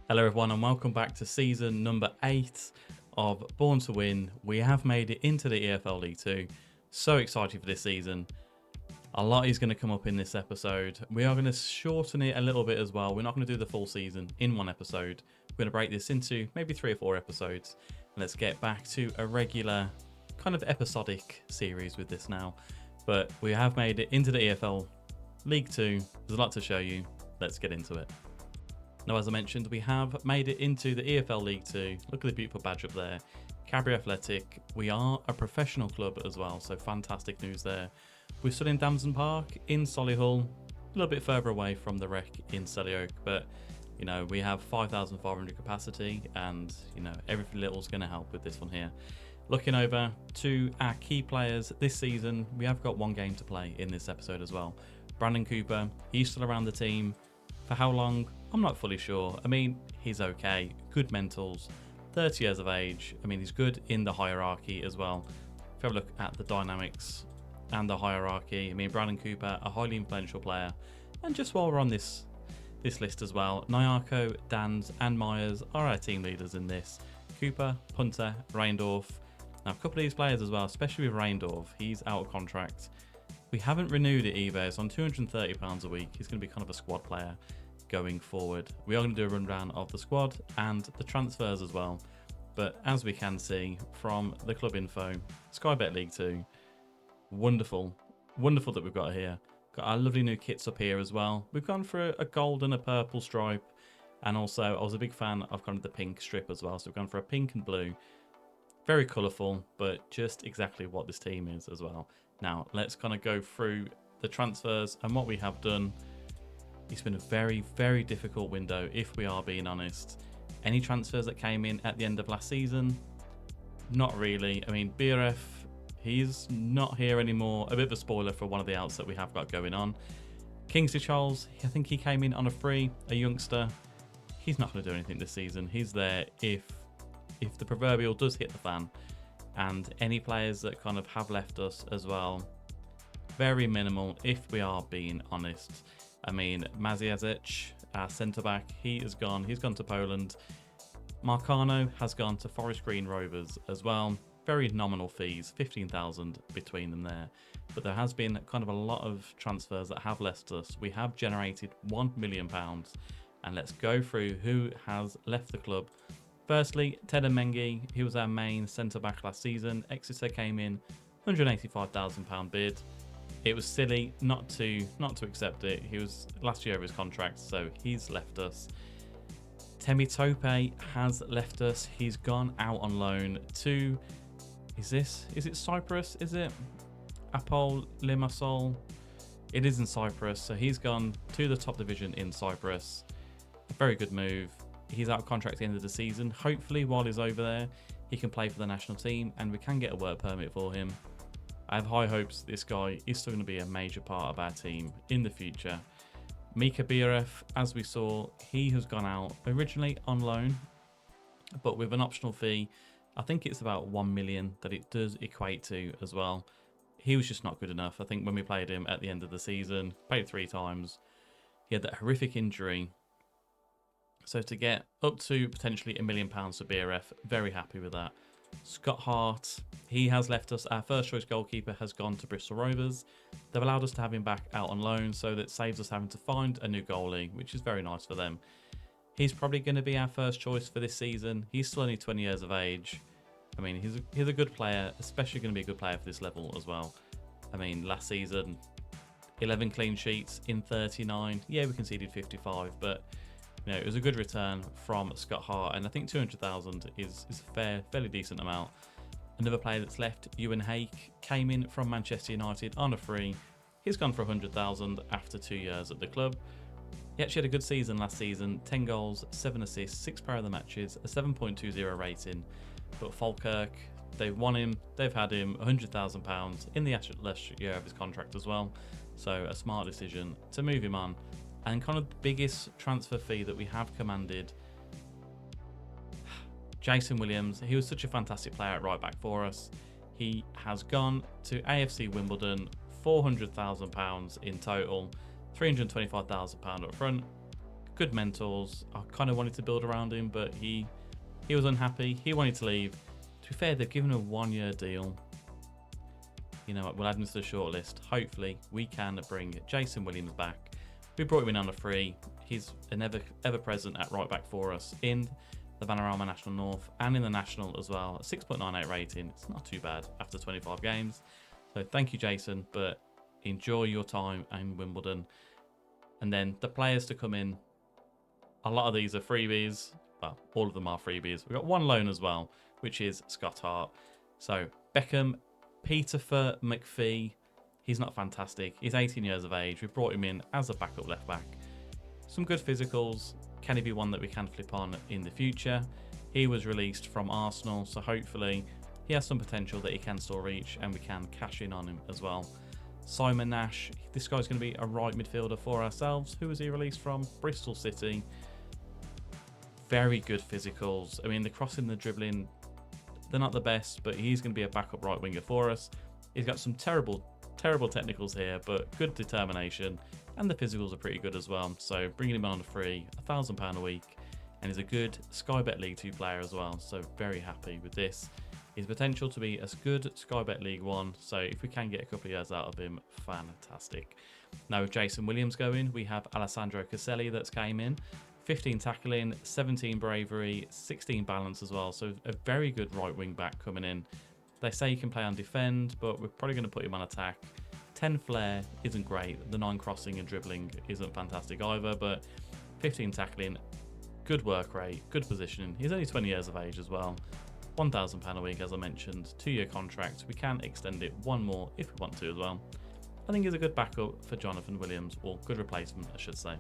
Hello everyone and welcome back to season number 8 of Born to Win. We have made it into the EFL League 2. So excited for this season. A lot is going to come up in this episode. We are going to shorten it a little bit as well. We're not going to do the full season in one episode. We're going to break this into maybe 3 or 4 episodes. And let's get back to a regular kind of episodic series with this now. But we have made it into the EFL League 2. There's a lot to show you. Let's get into it. Now, as I mentioned, we have made it into the EFL League 2. Look at the beautiful badge up there. Cadbury Athletic. We are a professional club as well, so fantastic news there. We're still in Damson Park in Solihull, a little bit further away from the Rec in Sellyoak, but you know, we have 5,500 capacity and you know, everything little's going to help with this one here. Looking over to our key players this season, we have got one game to play in this episode as well. Brandon Cooper, he's still around the team. For how long? I'm not fully sure. I mean, he's okay. Good mentals. 30 years of age. I mean, he's good in the hierarchy as well. If you have a look at the dynamics and the hierarchy, I mean, Brandon Cooper, a highly influential player. And just while we're on this list as well, Nyarko, Dans and Myers are our team leaders in this. Cooper, Punter, Reindorf. Now, a couple of these players as well, especially with Reindorf, he's out of contract. We haven't renewed it either. It's on £230 a week. He's going to be kind of a squad player going forward. We are going to do a rundown of the squad and the transfers as well. But as we can see from the club info, Sky Bet League 2, wonderful that we've got here. Got our lovely new kits up here as well. We've gone for a gold and a purple stripe, and also I was a big fan of kind of the pink strip as well. So we've gone for a pink and blue. Very colourful, but just exactly what this team is as well. Now, let's kind of go through the transfers and what we have done. It's been a very, very difficult window, if we are being honest. Any transfers that came in at the end of last season? Not really. I mean, BRF, he's not here anymore. A bit of a spoiler for one of the outs that we have got going on. Kingsley Charles, I think he came in on a free, a youngster. He's not going to do anything this season. He's there if the proverbial does hit the fan. And any players that kind of have left us as well, very minimal, if we are being honest. I mean, Maziazic, our centre-back, he is gone. He's gone to Poland. Marcano has gone to Forest Green Rovers as well. Very nominal fees, 15,000 between them there. But there has been kind of a lot of transfers that have left us. We have generated £1 million. And let's go through who has left the club. Firstly, Ted Mengi, he was our main centre-back last season. Exeter came in, £185,000 bid. It was silly not to accept it. He was last year of his contract, so he's left us. Temi Tope has left us. He's gone out on loan to, is it Cyprus? Is it Apol Limassol? It is in Cyprus, so he's gone to the top division in Cyprus. A very good move. He's out of contract at the end of the season. Hopefully, while he's over there, he can play for the national team and we can get a work permit for him. I have high hopes this guy is still going to be a major part of our team in the future. Mika BRF, as we saw, he has gone out originally on loan, but with an optional fee. I think it's about 1 million that it does equate to as well. He was just not good enough. I think when we played him at the end of the season, played 3 times, he had that horrific injury. So to get up to potentially £1 million for BRF, very happy with that. Scott Hart, he has left us. Our first choice goalkeeper has gone to Bristol Rovers. They've allowed us to have him back out on loan, so that saves us having to find a new goalie, which is very nice for them. He's probably going to be our first choice for this season. He's still only 20 years of age. I mean, he's a good player, especially going to be a good player for this level as well. I mean, last season, 11 clean sheets in 39. Yeah, we conceded 55, but you know, it was a good return from Scott Hart, and I think 200,000 is a fairly decent amount. Another player that's left, Ewan Hake, came in from Manchester United on a free. He's gone for 100,000 after 2 years at the club. He actually had a good season last season, 10 goals, 7 assists, 6 player of the matches, a 7.20 rating. But Falkirk, they've won him, they've had him £100,000 in the last year of his contract as well. So a smart decision to move him on. And kind of the biggest transfer fee that we have commanded, Jason Williams, he was such a fantastic player at right back for us. He has gone to AFC Wimbledon, £400,000 in total, £325,000 up front. good mentors. I kind of wanted to build around him, but he was unhappy. He wanted to leave. To be fair, they've given him a 1-year deal. You know what, we'll add him to the shortlist. Hopefully, we can bring Jason Williams back. We brought him in on a free. He's an ever present at right back for us in the Vanarama National North and in the National as well. 6.98 rating. It's not too bad after 25 games. So thank you, Jason, but enjoy your time in Wimbledon. And then the players to come in, a lot of these are freebies. Well, all of them are freebies. We've got one loan as well, which is Scott Hart. So Beckham, Peterfer McPhee, he's not fantastic. He's 18 years of age. We brought him in as a backup left back. Some good physicals. Can he be one that we can flip on in the future? He was released from Arsenal, so hopefully he has some potential that he can still reach and we can cash in on him as well. Simon Nash, this guy's going to be a right midfielder for ourselves. Who was he released from? Bristol City. Very good physicals. I mean, the crossing, the dribbling, they're not the best, but he's going to be a backup right winger for us. He's got some terrible technicals here, but good determination, and the physicals are pretty good as well. So bringing him on a free, £1,000 a week, and he's a good Sky Bet League 2 player as well. So very happy with this. His potential to be as good Sky Bet League 1. So if we can get a couple of years out of him, fantastic. Now with Jason Williams going, we have Alessandro Caselli that's came in. 15 tackling, 17 bravery, 16 balance as well. So a very good right wing back coming in. They say he can play on defend, but we're probably going to put him on attack. 10 flair isn't great. The 9 crossing and dribbling isn't fantastic either, but 15 tackling, good work rate, good positioning. He's only 20 years of age as well. £1,000 a week, as I mentioned, 2-year contract. We can extend it one more if we want to as well. I think he's a good backup for Jonathan Williams, or good replacement, I should say.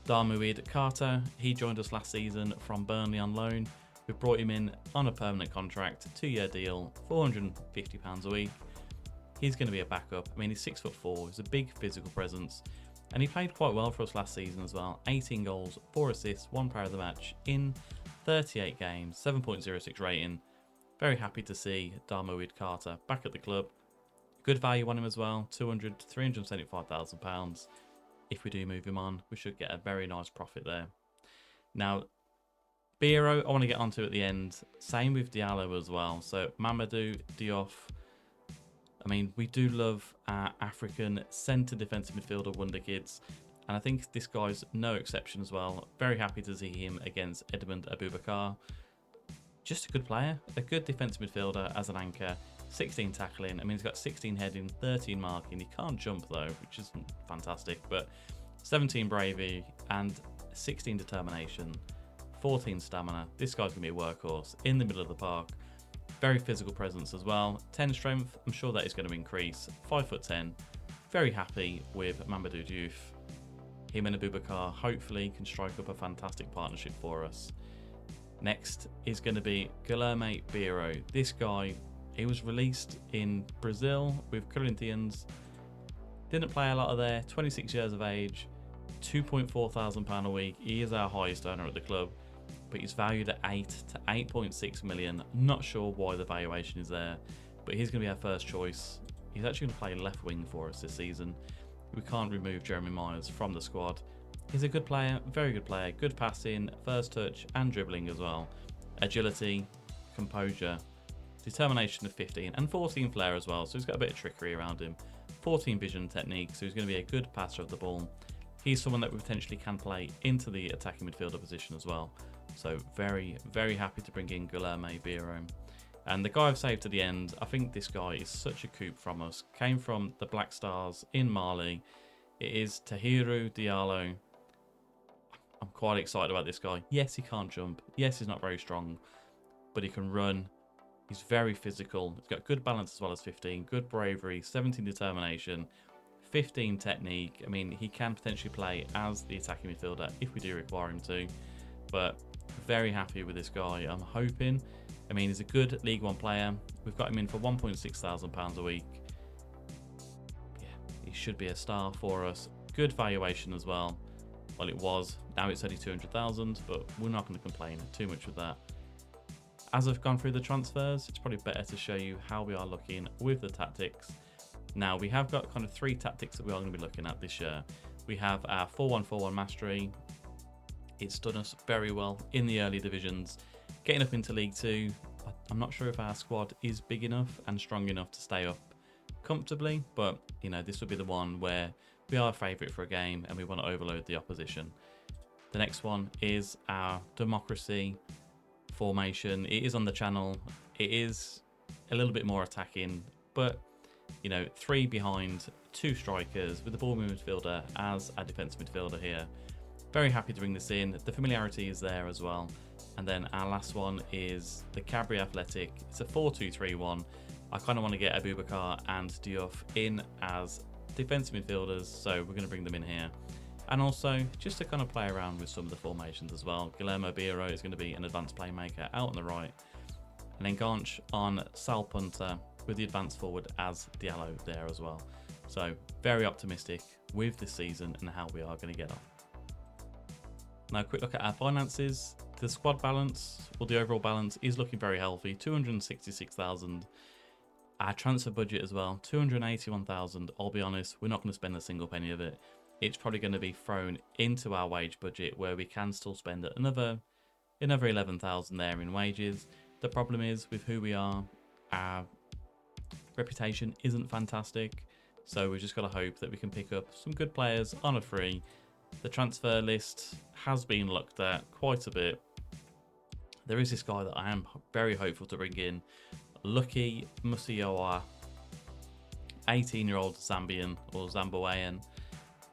Darmuid Carter, he joined us last season from Burnley on loan. We brought him in on a permanent contract, 2-year deal, £450 a week. He's going to be a backup. I mean, he's 6'4", he's a big physical presence, and he played quite well for us last season as well. 18 goals, 4 assists, 1 player of the match in 38 games, 7.06 rating. Very happy to see Darmuid Carter back at the club. Good value on him as well, £200,000 to £375,000. If we do move him on, we should get a very nice profit there. Now, Biro, I want to get onto at the end. Same with Diallo as well. So Mamadou Diouf. I mean, we do love our African centre defensive midfielder wonder kids, and I think this guy's no exception as well. Very happy to see him against Edmund Abubakar. Just a good player, a good defensive midfielder as an anchor. 16 tackling. I mean, he's got 16 heading, 13 marking. He can't jump though, which isn't fantastic, but 17 bravery and 16 determination, 14 stamina. This guy's gonna be a workhorse in the middle of the park. Very physical presence as well. 10 strength. I'm sure that is going to increase. 5'10". Very happy with Mamadou Diouf. Him and Abubakar hopefully can strike up a fantastic partnership for us. Next is going to be Guilherme Biro. This guy, he was released in Brazil with Corinthians. Didn't play a lot of there. 26 years of age. £2,400 a week. He is our highest earner at the club, but he's valued at 8 to 8.6 million. Not sure why the valuation is there, but he's going to be our first choice. He's actually going to play left wing for us this season. We can't remove Jeremy Myers from the squad. He's a good player, very good player, good passing, first touch and dribbling as well. Agility, composure, determination of 15 and 14 flair as well, so he's got a bit of trickery around him. 14 vision technique, so he's going to be a good passer of the ball. He's someone that we potentially can play into the attacking midfielder position as well. So very, very happy to bring in Guilherme Biro. And the guy I've saved to the end, I think this guy is such a coup from us. Came from the Black Stars in Mali. It is Tahiru Diallo. I'm quite excited about this guy. Yes, he can't jump. Yes, he's not very strong, but he can run. He's very physical. He's got good balance as well as 15. Good bravery, 17 determination, 15 technique. I mean, he can potentially play as the attacking midfielder if we do require him to. But very happy with this guy. I'm hoping. I mean, he's a good League One player. We've got him in for £1,600 a week. Yeah, he should be a star for us. Good valuation as well. Well, it was. Now it's only 200,000, but we're not going to complain too much with that. As I've gone through the transfers, it's probably better to show you how we are looking with the tactics. Now, we have got kind of 3 tactics that we are going to be looking at this year. we have our 4-1-4-1 mastery. It's done us very well in the early divisions. Getting up into League 2, I'm not sure if our squad is big enough and strong enough to stay up comfortably, but you know, this would be the one where we are a favourite for a game and we want to overload the opposition. The next one is our democracy formation. It is on the channel. It is a little bit more attacking, but you know, 3 behind, 2 strikers with the ball midfielder as a defensive midfielder here. Very happy to bring this in. The familiarity is there as well. And then our last one is the Cadbury Athletic. It's a 4-2-3-1. I kind of want to get Abubakar and Diouf in as defensive midfielders, so we're going to bring them in here. And also, just to kind of play around with some of the formations as well. Guillermo Biro is going to be an advanced playmaker out on the right. And then Ganch on Sal Punter with the advanced forward as Diallo there as well. So, very optimistic with this season and how we are going to get on. Now, a quick look at our finances. The squad balance, or the overall balance, is looking very healthy. 266,000. Our transfer budget as well, 281,000. I'll be honest, we're not going to spend a single penny of it. It's probably going to be thrown into our wage budget where we can still spend another 11,000 there in wages. The problem is with who we are, our reputation isn't fantastic. So we've just got to hope that we can pick up some good players on a free. The transfer list has been looked at quite a bit. There is this guy that I am very hopeful to bring in, Lucky Musioa, 18-year-old Zambian or Zamboan.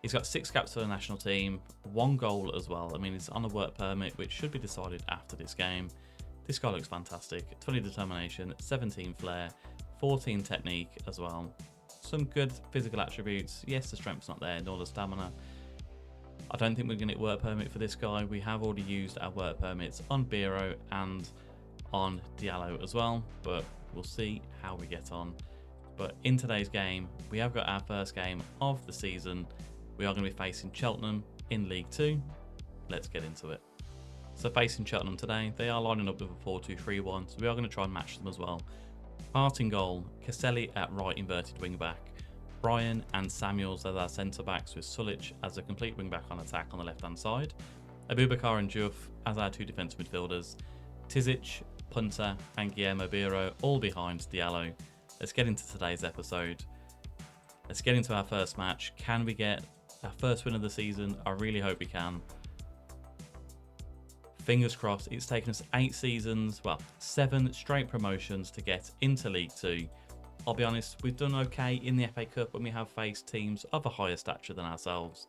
He's got 6 caps for the national team, 1 goal as well. I mean, he's on a work permit, which should be decided after this game. This guy looks fantastic. 20 determination, 17 flair, 14 technique as well. Some good physical attributes. Yes, the strength's not there, nor the stamina. I don't think we're going to get work permit for this guy. We have already used our work permits on Biro and on Diallo as well, but we'll see how we get on. But in today's game, we have got our first game of the season. We are going to be facing Cheltenham in League 2. Let's get into it. So facing Cheltenham today, they are lining up with a 4-2-3-1, so we are going to try and match them as well. Hart in goal, Caselli at right inverted wing back, Brian and Samuels as our centre backs, with Sulic as a complete wing back on attack on the left hand side, Abubakar and Diouf as our 2 defensive midfielders, Tizic, Punter and Guillermo Biro all behind Diallo. Let's get into today's episode. Let's get into our first match. Can we get our first win of the season? I really hope we can. Fingers crossed. It's taken us 8 seasons, well, 7 straight promotions to get into League 2. I'll be honest, we've done okay in the FA Cup when we have faced teams of a higher stature than ourselves.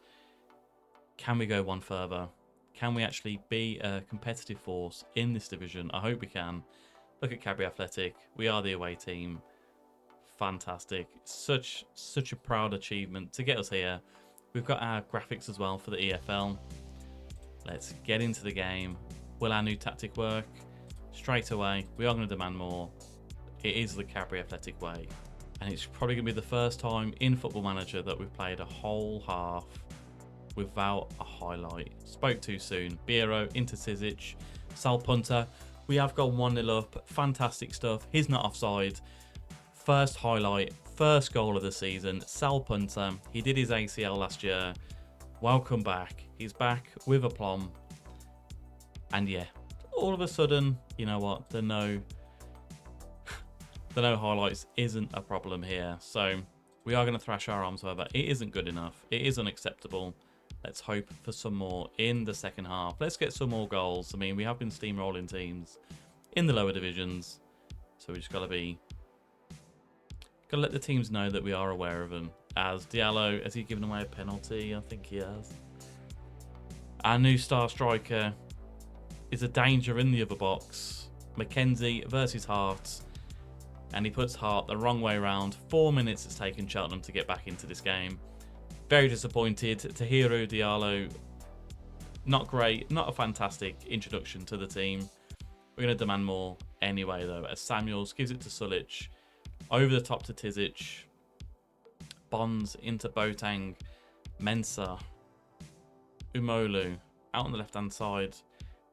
Can we go one further? Can we actually be a competitive force in this division? I hope we can. Look at Cadbury Athletic. We are the away team. Fantastic. Such a proud achievement to get us here. We've got our graphics as well for the EFL. Let's get into the game. Will our new tactic work? Straight away, we are going to demand more. It is the Cadbury Athletic way. And it's probably going to be the first time in Football Manager that we've played a whole half without a highlight. Spoke too soon. Biro into Tizic. Sal Punter. We have gone 1-0 up. Fantastic stuff. He's not offside. First highlight. First goal of the season. Sal Punter. He did his ACL last year. Welcome back. He's back with aplomb. And yeah, all of a sudden, you know what? The no highlights isn't a problem here. So we are going to thrash our arms, however. It isn't good enough. It is unacceptable. Let's hope for some more in the second half. Let's get some more goals. I mean, we have been steamrolling teams in the lower divisions. So we just got to let the teams know that we are aware of them. As Diallo, has he given away a penalty? I think he has. Our new star striker is a danger in the other box. Mackenzie versus Hart. And he puts Hart the wrong way around. 4 minutes it's taken Cheltenham to get back into this game. Very disappointed. Tahiru Diallo, not great. Not a fantastic introduction to the team. We're going to demand more anyway, though, as Samuels gives it to Sulic. Over the top to Tizic. Bonds into Boateng. Mensah. Umolu. Out on the left-hand side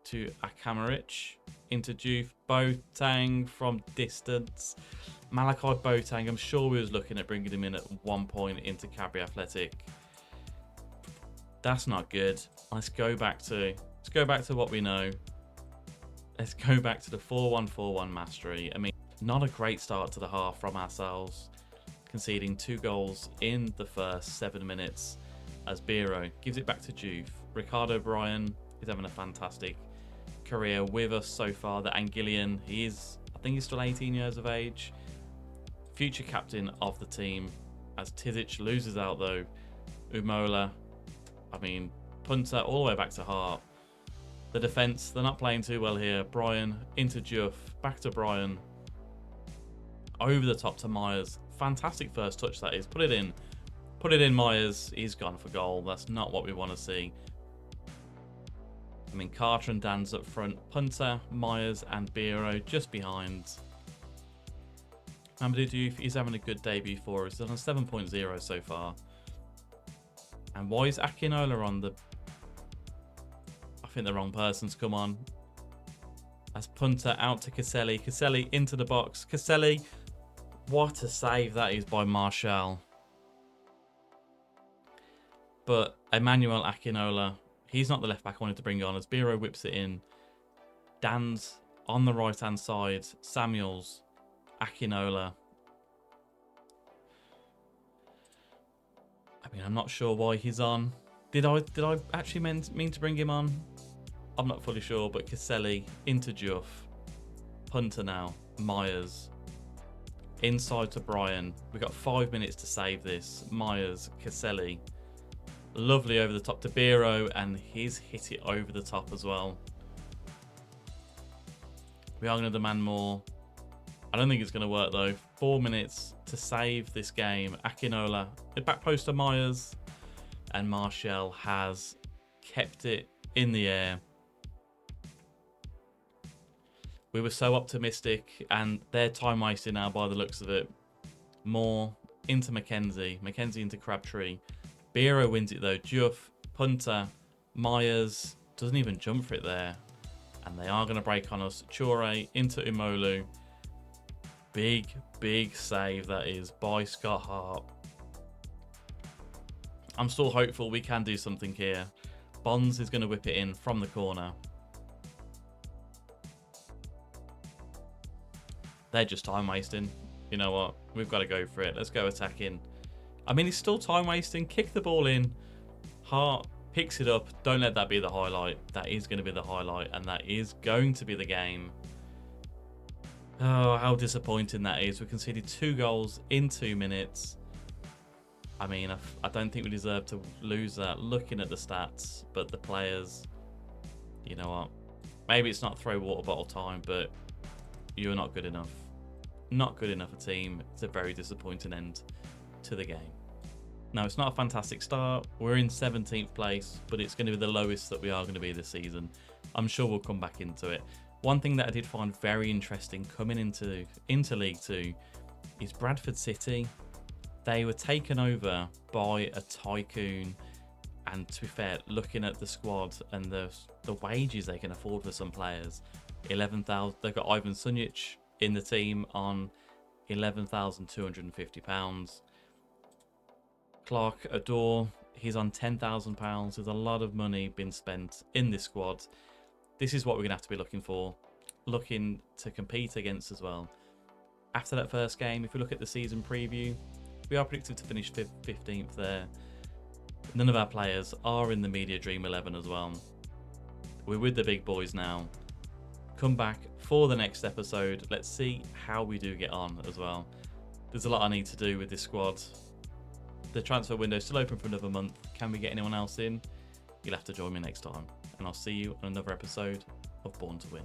to Akamaric. Into Diouf. Boateng from distance. Malachi Boateng. I'm sure we was looking at bringing him in at one point into Cadbury Athletic. That's not good. Let's go back to what we know. Let's go back to the 4-1-4-1 mastery. I mean, not a great start to the half from ourselves, conceding 2 goals in the first 7 minutes as Biro gives it back to Juve. Ricardo Bryan is having a fantastic career with us so far. The Anguillian, I think he's still 18 years of age. Future captain of the team as Tizic loses out though. Umola, I mean, punter all the way back to Hart. The defence, they're not playing too well here. Bryan into Juff, back to Bryan. Over the top to Myers. Fantastic first touch that is. Put it in Myers. He's gone for goal. That's not what we want to see. I mean, Carter and Dan's up front. Punter, Myers and Biro just behind. Mamadou Diouf is having a good debut for us. He's on a 7.0 so far. And why is Akinola on the... I think the wrong person's come on. As Punter out to Caselli. Caselli into the box. Caselli, what a save that is by Martial. But Emmanuel Akinola, he's not the left back I wanted to bring on as Biro whips it in. Dan's on the right hand side. Samuels, Akinola. I mean, I'm not sure why he's on. Did I actually mean to bring him on? I'm not fully sure, but Caselli into Juff. Punter now. Myers. Inside to Bryan. We've got 5 minutes to save this. Myers, Caselli. Lovely over the top to Biro, and he's hit it over the top as well. We are going to demand more. I don't think it's going to work though. 4 minutes to save this game. Akinola, the back post to Myers, and Martial has kept it in the air. We were so optimistic, and they're time wasting now by the looks of it. Moore into Mackenzie. Mackenzie into Crabtree. Biro wins it though. Juff, Punter, Myers doesn't even jump for it there. And they are going to break on us. Chure into Umolu. Big save that is by Scott Hart. I'm still hopeful we can do something here. Bonds is going to whip it in from the corner. They're just time wasting. You know what? We've got to go for it. Let's go attacking. I mean, it's still time wasting. Kick the ball in. Hart picks it up. Don't let that be the highlight. That is going to be the highlight, and that is going to be the game. Oh, how disappointing that is. We conceded 2 goals in 2 minutes. I mean, I don't think we deserve to lose that looking at the stats, but the players, you know what? Maybe it's not throw water bottle time, but you're not good enough. Not good enough a team. It's a very disappointing end to the game. Now, it's not a fantastic start. We're in 17th place, but it's going to be the lowest that we are going to be this season. I'm sure we'll come back into it. One thing that I did find very interesting coming into League 2 is Bradford City. They were taken over by a tycoon, and to be fair, looking at the squad and the wages they can afford for some players, 11,000. They've got Ivan Sunjic in the team on £11,250. Clark Adore, he's on £10,000. There's a lot of money been spent in this squad. This is what we're going to have to be looking for. Looking to compete against as well. After that first game, if we look at the season preview, we are predicted to finish 15th there. None of our players are in the Media Dream 11 as well. We're with the big boys now. Come back for the next episode. Let's see how we do get on as well. There's a lot I need to do with this squad. The transfer window is still open for another month. Can we get anyone else in? You'll have to join me next time. And I'll see you on another episode of Born to Win.